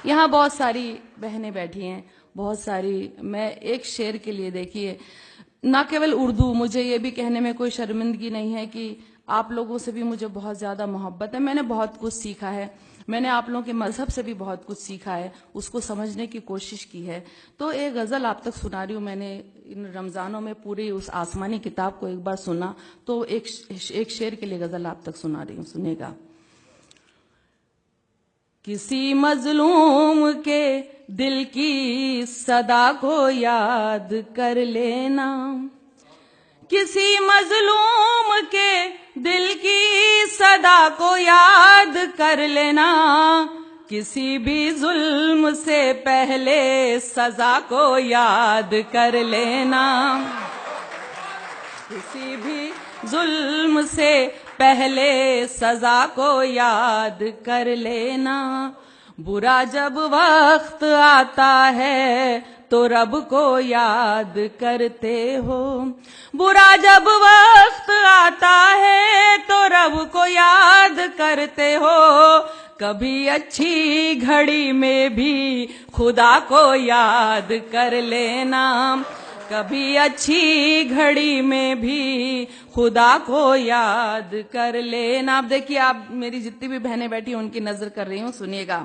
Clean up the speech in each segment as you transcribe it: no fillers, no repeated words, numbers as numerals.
یہاں بہت ساری بہنیں بیٹھی ہیں، بہت ساری. میں ایک شعر کے لیے دیکھیے، نہ کیول اردو، مجھے یہ بھی کہنے میں کوئی شرمندگی نہیں ہے کہ آپ لوگوں سے بھی مجھے بہت زیادہ محبت ہے. میں نے بہت کچھ سیکھا ہے، میں نے آپ لوگوں کے مذہب سے بھی بہت کچھ سیکھا ہے، اس کو سمجھنے کی کوشش کی ہے. تو ایک غزل آپ تک سنا رہی ہوں. میں نے ان رمضانوں میں پوری اس آسمانی کتاب کو ایک بار سنا، تو ایک شعر کے لیے غزل آپ تک سنا رہی ہوں، سنے گا. کسی مظلوم کے دل کی صدا کو یاد کر لینا، کسی مظلوم کے دل کی صدا کو یاد کر لینا، کسی بھی ظلم سے پہلے سزا کو یاد کر لینا، کسی بھی ظلم سے پہلے سزا کو یاد کر لینا. برا جب وقت آتا ہے تو رب کو یاد کرتے ہو، برا جب وقت آتا ہے تو رب کو یاد کرتے ہو، کبھی اچھی گھڑی میں بھی خدا کو یاد کر لینا، کبھی اچھی گھڑی میں بھی خدا کو یاد کر لینا. اب دیکھیے، آپ میری جتنی بھی بہنیں بیٹھی ہیں ان کی نظر کر رہی ہوں، سنیے گا.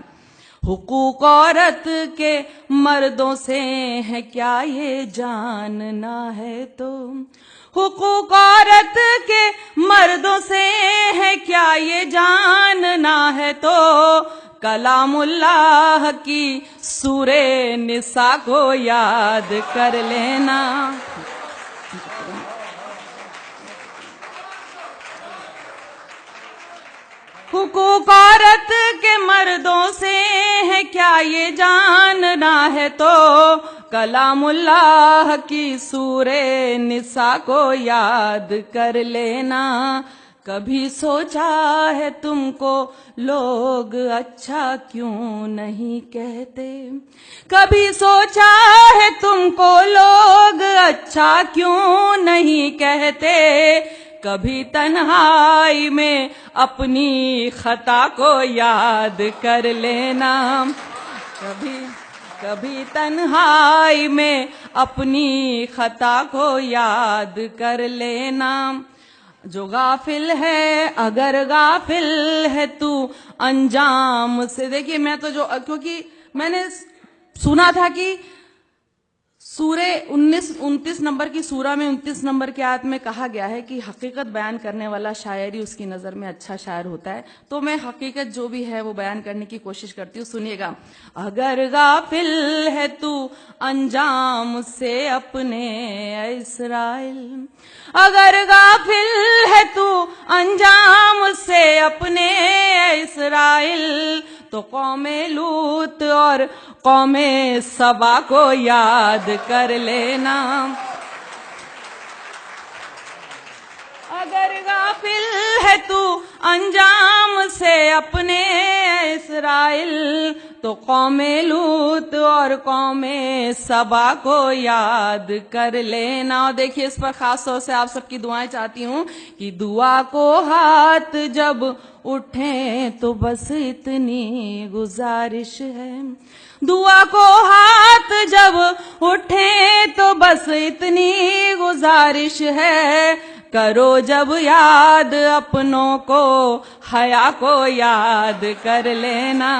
حقوق عورت کے مردوں سے ہے کیا یہ جاننا ہے تو، حقوق عورت کے مردوں سے ہے کیا یہ جاننا ہے تو، کلام اللہ کی سورہ نساء کو یاد کر لینا. حقوق عورت کے مردوں سے ہے کیا یہ جاننا ہے تو، کلام اللہ کی سورہ نساء کو یاد کر لینا. کبھی سوچا ہے تم کو لوگ اچھا کیوں نہیں کہتے، کبھی سوچا ہے تم کو لوگ اچھا کیوں نہیں کہتے، کبھی تنہائی میں اپنی خطا کو یاد کر لینا، کبھی تنہائی میں اپنی خطا کو یاد کر لینا. جو غافل ہے اگر غافل ہے تو انجام سے. دیکھیے، میں تو کیونکہ میں نے سنا تھا کہ سورہ 29 نمبر کی سورہ میں 29 نمبر کی آیت میں کہا گیا ہے کہ حقیقت بیان کرنے والا شاعر ہی اس کی نظر میں اچھا شاعر ہوتا ہے. تو میں حقیقت جو بھی ہے وہ بیان کرنے کی کوشش کرتی ہوں. سنیے گا. اگر غافل ہے تو انجام سے اپنے اسرائیل، اگر غافل ہے تو انجام سے اپنے اسرائیل، تو قوم لوط اور قوم سبا کو یاد کر لینا. اگر غافل ہے تو انجام سے اپنے اسرائیل، تو قوم لوط اور قوم سبا کو یاد کر لینا. اور دیکھیے، اس پر خاص طور سے آپ سب کی دعائیں چاہتی ہوں کہ دعا کو ہاتھ جب اٹھیں تو بس اتنی گزارش ہے، دعا کو ہاتھ جب اٹھیں تو بس اتنی گزارش ہے، کرو جب یاد اپنوں کو حیا کو یاد کر لینا.